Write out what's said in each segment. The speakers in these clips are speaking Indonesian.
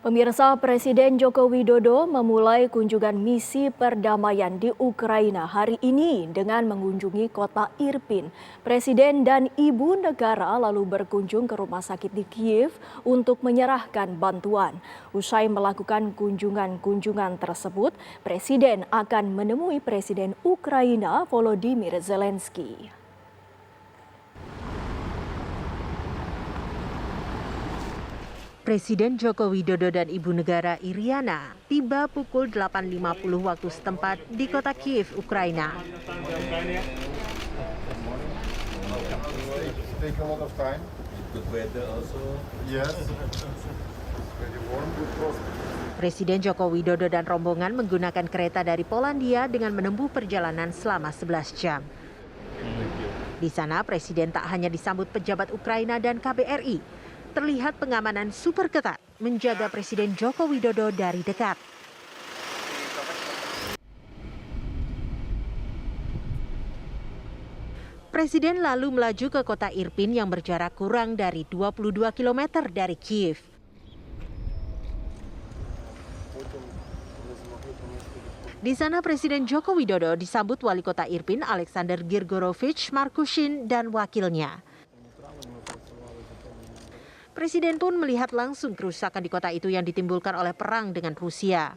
Pemirsa, Presiden Joko Widodo memulai kunjungan misi perdamaian di Ukraina hari ini dengan mengunjungi kota Irpin. Presiden dan Ibu Negara lalu berkunjung ke rumah sakit di Kiev untuk menyerahkan bantuan. Usai melakukan kunjungan tersebut, Presiden akan menemui Presiden Ukraina Volodymyr Zelensky. Presiden Joko Widodo dan Ibu Negara Iriana tiba pukul 8.50 waktu setempat di kota Kiev, Ukraina. Presiden Joko Widodo dan rombongan menggunakan kereta dari Polandia dengan menempuh perjalanan selama 11 jam. Di sana, Presiden tak hanya disambut pejabat Ukraina dan KBRI, terlihat pengamanan super ketat menjaga Presiden Joko Widodo dari dekat. Presiden lalu melaju ke kota Irpin yang berjarak kurang dari 22 km dari Kiev. Di sana Presiden Joko Widodo disambut Wali Kota Irpin Alexander Girgorovich Markushin dan wakilnya. Presiden pun melihat langsung kerusakan di kota itu yang ditimbulkan oleh perang dengan Rusia.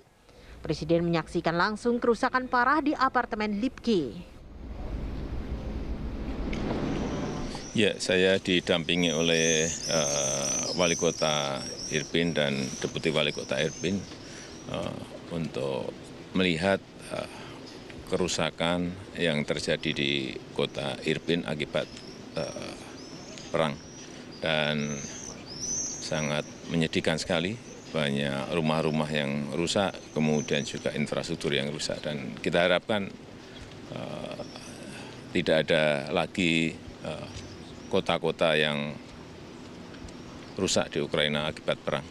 Presiden menyaksikan langsung kerusakan parah di apartemen Lipki. Ya, saya didampingi oleh Wali Kota Irpin dan Deputi Wali Kota Irpin untuk melihat kerusakan yang terjadi di kota Irpin akibat perang. Dan sangat menyedihkan sekali, banyak rumah-rumah yang rusak, kemudian juga infrastruktur yang rusak. Dan kita harapkan tidak ada lagi kota-kota yang rusak di Ukraina akibat perang.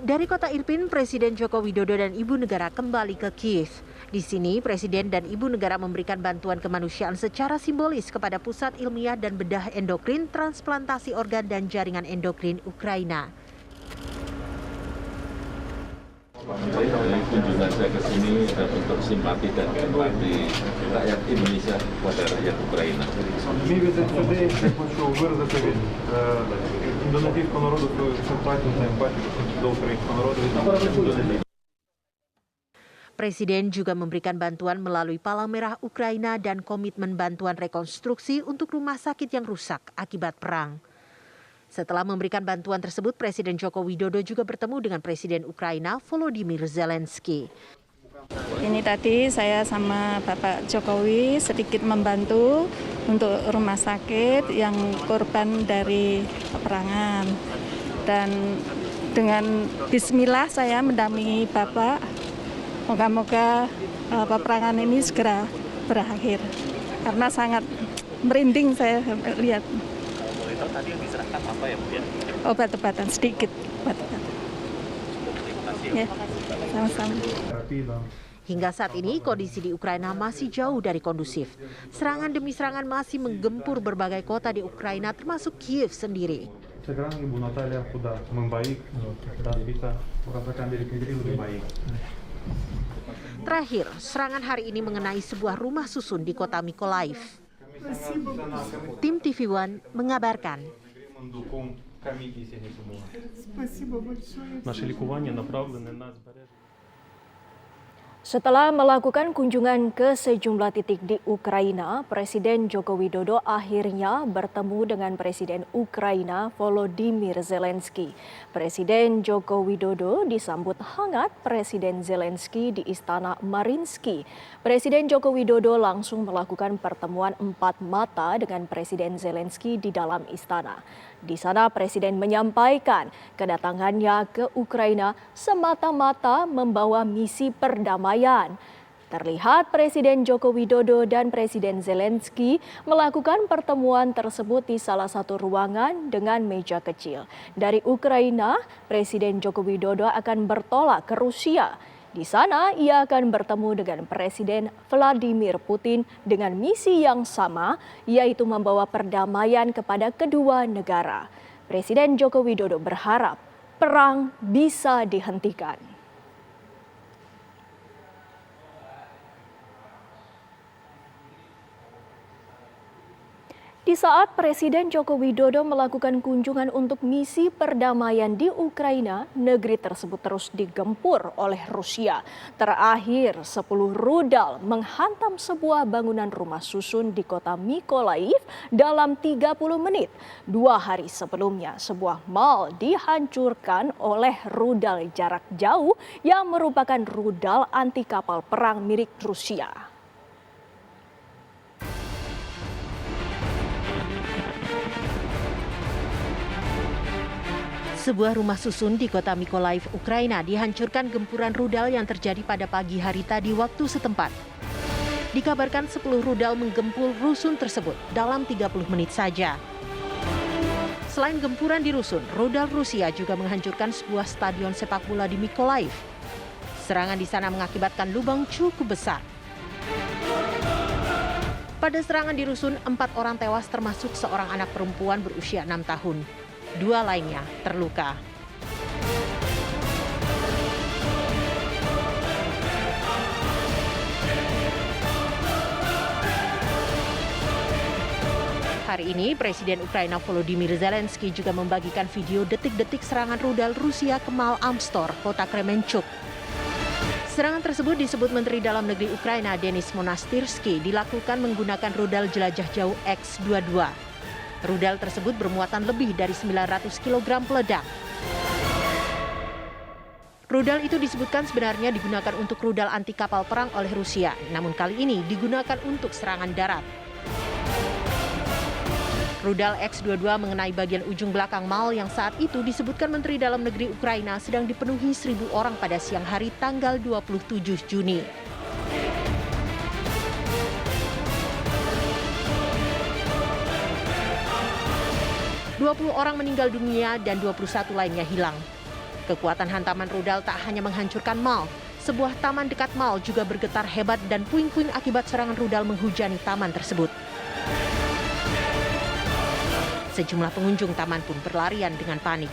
Dari kota Irpin, Presiden Joko Widodo dan Ibu Negara kembali ke Kiev. Di sini, Presiden dan Ibu Negara memberikan bantuan kemanusiaan secara simbolis kepada Pusat Ilmiah dan Bedah Endokrin, Transplantasi Organ dan Jaringan Endokrin Ukraina. Kunjungan saya ke sini untuk simpati dan empati rakyat Indonesia kepada rakyat Ukraina. Мій візит сюди, я хочу виразити від індонезійського народу свою симпатію та емпатію до українського народу від Індонезії. Presiden juga memberikan bantuan melalui Palang Merah Ukraina dan komitmen bantuan rekonstruksi untuk rumah sakit yang rusak akibat perang. Setelah memberikan bantuan tersebut, Presiden Joko Widodo juga bertemu dengan Presiden Ukraina Volodymyr Zelensky. Ini tadi saya sama Bapak Jokowi sedikit membantu untuk rumah sakit yang korban dari peperangan. Dan dengan bismillah saya mendampingi Bapak. Moga-moga peperangan ini segera berakhir. Karena sangat merinding saya lihat. Boleh tahu tadi yang diserahkan apa ya, Bu? Obat-obatan sedikit. Obat-obatan. Ya, sama-sama. Hingga saat ini kondisi di Ukraina masih jauh dari kondusif. Serangan demi serangan masih menggempur berbagai kota di Ukraina termasuk Kiev sendiri. Sekarang Ibu Natalia sudah membaik dan bisa merasakan diri sendiri lebih baik. Terakhir, serangan hari ini mengenai sebuah rumah susun di kota Mykolaiv. Tim TV One mengabarkan. Наше лікування направлене на збереження. Setelah melakukan kunjungan ke sejumlah titik di Ukraina, Presiden Joko Widodo akhirnya bertemu dengan Presiden Ukraina Volodymyr Zelensky. Presiden Joko Widodo disambut hangat Presiden Zelensky di Istana Mariinsky. Presiden Joko Widodo langsung melakukan pertemuan empat mata dengan Presiden Zelensky di dalam istana. Di sana Presiden menyampaikan kedatangannya ke Ukraina semata-mata membawa misi perdamaian. Terlihat Presiden Joko Widodo dan Presiden Zelensky melakukan pertemuan tersebut di salah satu ruangan dengan meja kecil. Dari Ukraina, Presiden Joko Widodo akan bertolak ke Rusia. Di sana, ia akan bertemu dengan Presiden Vladimir Putin dengan misi yang sama, yaitu membawa perdamaian kepada kedua negara. Presiden Joko Widodo berharap perang bisa dihentikan. Di saat Presiden Joko Widodo melakukan kunjungan untuk misi perdamaian di Ukraina, negeri tersebut terus digempur oleh Rusia. Terakhir, 10 rudal menghantam sebuah bangunan rumah susun di kota Mykolaiv dalam 30 menit. 2 hari sebelumnya, sebuah mal dihancurkan oleh rudal jarak jauh yang merupakan rudal anti kapal perang milik Rusia. Sebuah rumah susun di kota Mykolaiv, Ukraina dihancurkan gempuran rudal yang terjadi pada pagi hari tadi waktu setempat. Dikabarkan 10 rudal menggempur rusun tersebut dalam 30 menit saja. Selain gempuran di rusun, rudal Rusia juga menghancurkan sebuah stadion sepak bola di Mykolaiv. Serangan di sana mengakibatkan lubang cukup besar. Pada serangan di rusun, 4 orang tewas termasuk seorang anak perempuan berusia 6 tahun. 2 lainnya terluka. Hari ini, Presiden Ukraina Volodymyr Zelensky juga membagikan video detik-detik serangan rudal Rusia ke Mal Amstor, kota Kremenchuk. Serangan tersebut disebut Menteri Dalam Negeri Ukraina Denis Monastyrsky dilakukan menggunakan rudal jelajah jauh X-22. Rudal tersebut bermuatan lebih dari 900 kg peledak. Rudal itu disebutkan sebenarnya digunakan untuk rudal anti kapal perang oleh Rusia, namun kali ini digunakan untuk serangan darat. Rudal X-22 mengenai bagian ujung belakang mal yang saat itu disebutkan Menteri Dalam Negeri Ukraina sedang dipenuhi 1.000 orang pada siang hari tanggal 27 Juni. ...20 orang meninggal dunia dan 21 lainnya hilang. Kekuatan hantaman rudal tak hanya menghancurkan mal, sebuah taman dekat mal juga bergetar hebat dan puing-puing akibat serangan rudal menghujani taman tersebut. Sejumlah pengunjung taman pun berlarian dengan panik.